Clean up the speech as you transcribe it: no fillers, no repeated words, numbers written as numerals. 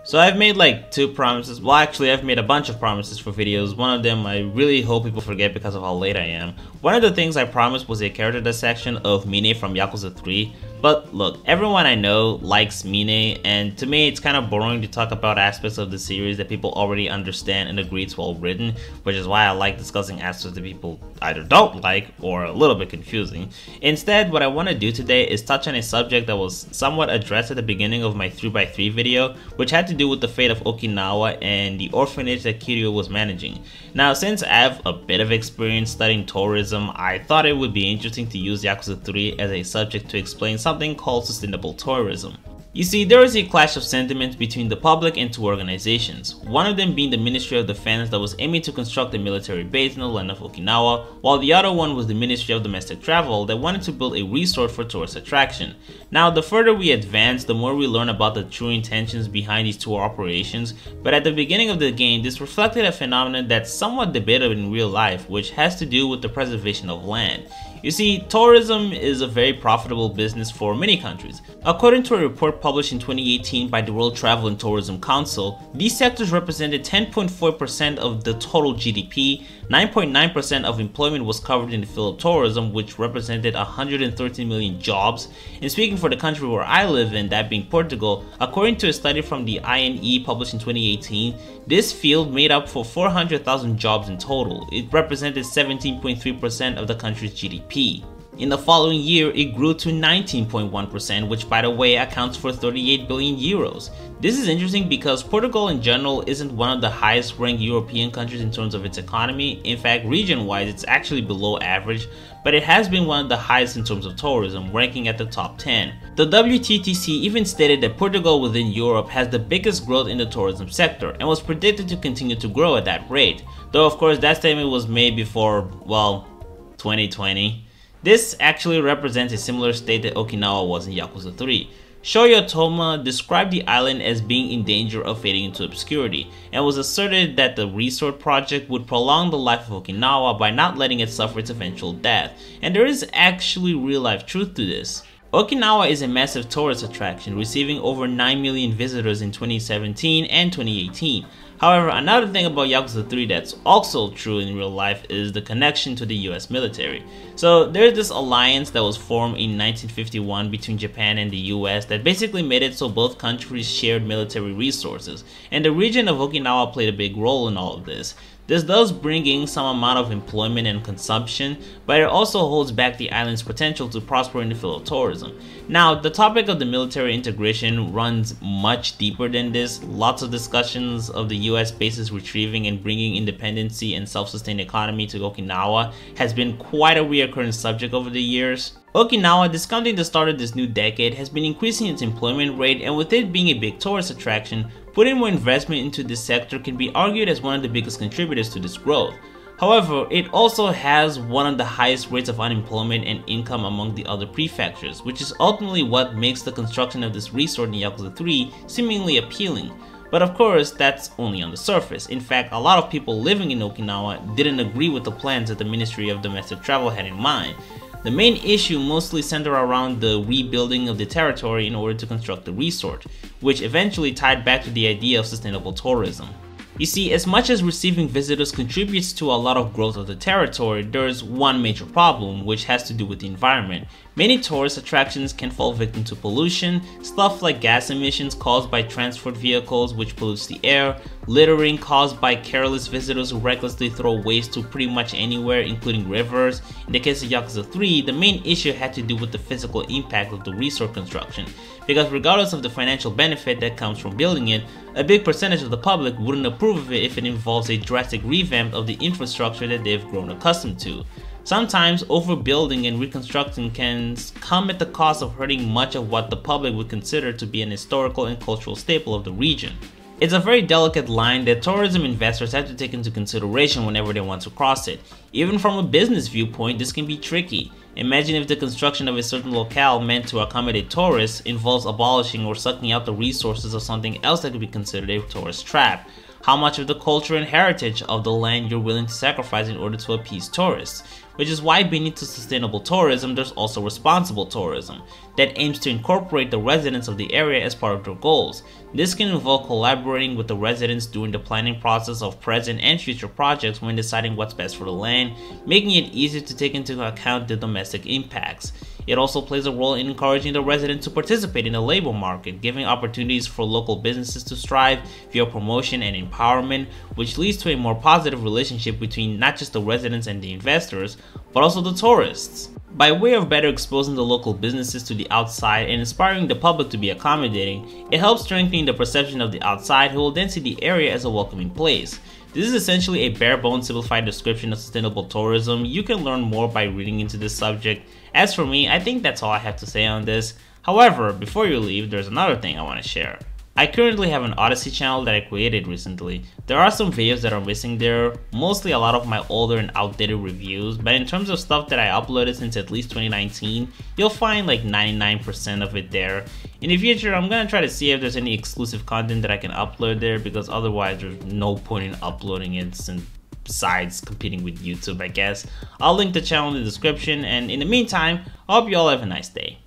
So I've made like 2 promises. Well, actually I've made a bunch of promises for videos. One of them I really hope people forget because of how late I am. One of the things I promised was a character dissection of Mine from Yakuza 3. But look, everyone I know likes Mine, and to me it's kind of boring to talk about aspects of the series that people already understand and agree it's well written, which is why I like discussing aspects that people either don't like or a little bit confusing. Instead, what I want to do today is touch on a subject that was somewhat addressed at the beginning of my 3x3 video, which had to do with the fate of Okinawa and the orphanage that Kiryu was managing. Now, since I have a bit of experience studying tourism, I thought it would be interesting to use Yakuza 3 as a subject to explain something called sustainable tourism. You see, there is a clash of sentiments between the public and 2 organizations, one of them being the Ministry of Defense that was aiming to construct a military base in the land of Okinawa, while the other one was the Ministry of Domestic Travel that wanted to build a resort for tourist attraction. Now, the further we advance, the more we learn about the true intentions behind these 2 operations, but at the beginning of the game, this reflected a phenomenon that's somewhat debated in real life, which has to do with the preservation of land. You see, tourism is a very profitable business for many countries. According to a report published in 2018 by the World Travel and Tourism Council, these sectors represented 10.4% of the total GDP, 9.9% of employment was covered in the field of tourism, which represented 113 million jobs. And speaking for the country where I live in, that being Portugal, according to a study from the INE published in 2018, this field made up for 400,000 jobs in total. It represented 17.3% of the country's GDP. In the following year, it grew to 19.1%, which by the way accounts for 38 billion euros. This is interesting because Portugal in general isn't one of the highest ranked European countries in terms of its economy. In fact, region-wise, it's actually below average, but it has been one of the highest in terms of tourism, ranking at the top 10. The WTTC even stated that Portugal within Europe has the biggest growth in the tourism sector and was predicted to continue to grow at that rate. Though of course that statement was made before, well, 2020. This actually represents a similar state that Okinawa was in Yakuza 3. Shoyo Toma described the island as being in danger of fading into obscurity, and was asserted that the resort project would prolong the life of Okinawa by not letting it suffer its eventual death, and there is actually real-life truth to this. Okinawa is a massive tourist attraction, receiving over 9 million visitors in 2017 and 2018. However, another thing about Yakuza 3 that's also true in real life is the connection to the US military. So there's this alliance that was formed in 1951 between Japan and the US that basically made it so both countries shared military resources, and the region of Okinawa played a big role in all of this. This does bring in some amount of employment and consumption, but it also holds back the island's potential to prosper in the field of tourism. Now, the topic of the military integration runs much deeper than this. Lots of discussions of the US bases retrieving and bringing independency and self-sustained economy to Okinawa has been quite a recurring subject over the years. Okinawa, discounting the start of this new decade, has been increasing its employment rate, and with it being a big tourist attraction, putting more investment into this sector can be argued as one of the biggest contributors to this growth. However, it also has one of the highest rates of unemployment and income among the other prefectures, which is ultimately what makes the construction of this resort in Yakuza 3 seemingly appealing. But of course, that's only on the surface. In fact, a lot of people living in Okinawa didn't agree with the plans that the Ministry of Domestic Travel had in mind. The main issue mostly centered around the rebuilding of the territory in order to construct the resort, which eventually tied back to the idea of sustainable tourism. You see, as much as receiving visitors contributes to a lot of growth of the territory, there's one major problem, which has to do with the environment. Many tourist attractions can fall victim to pollution, stuff like gas emissions caused by transport vehicles which pollutes the air, littering caused by careless visitors who recklessly throw waste to pretty much anywhere, including rivers. In the case of Yakuza 3, the main issue had to do with the physical impact of the resort construction, because regardless of the financial benefit that comes from building it, a big percentage of the public wouldn't approve of it if it involves a drastic revamp of the infrastructure that they've grown accustomed to. Sometimes overbuilding and reconstructing can come at the cost of hurting much of what the public would consider to be an historical and cultural staple of the region. It's a very delicate line that tourism investors have to take into consideration whenever they want to cross it. Even from a business viewpoint, this can be tricky. Imagine if the construction of a certain locale meant to accommodate tourists involves abolishing or sucking out the resources of something else that could be considered a tourist trap. How much of the culture and heritage of the land you're willing to sacrifice in order to appease tourists? which is why beneath to sustainable tourism, there's also responsible tourism that aims to incorporate the residents of the area as part of their goals. This can involve collaborating with the residents during the planning process of present and future projects when deciding what's best for the land, making it easier to take into account the domestic impacts. It also plays a role in encouraging the residents to participate in the labor market, giving opportunities for local businesses to strive via promotion and empowerment, which leads to a more positive relationship between not just the residents and the investors, but also the tourists. By way of better exposing the local businesses to the outside and inspiring the public to be accommodating, it helps strengthen the perception of the outside who will then see the area as a welcoming place. This is essentially a bare-bones simplified description of sustainable tourism. You can learn more by reading into this subject. As for me, I think that's all I have to say on this. However, before you leave, there's another thing I want to share. I currently have an Odysee channel that I created recently. There are some videos that are missing there, mostly a lot of my older and outdated reviews, but in terms of stuff that I uploaded since at least 2019, you'll find like 99% of it there. In the future, I'm gonna try to see if there's any exclusive content that I can upload there, because otherwise there's no point in uploading it since besides competing with YouTube, I guess. I'll link the channel in the description, and in the meantime, I hope you all have a nice day.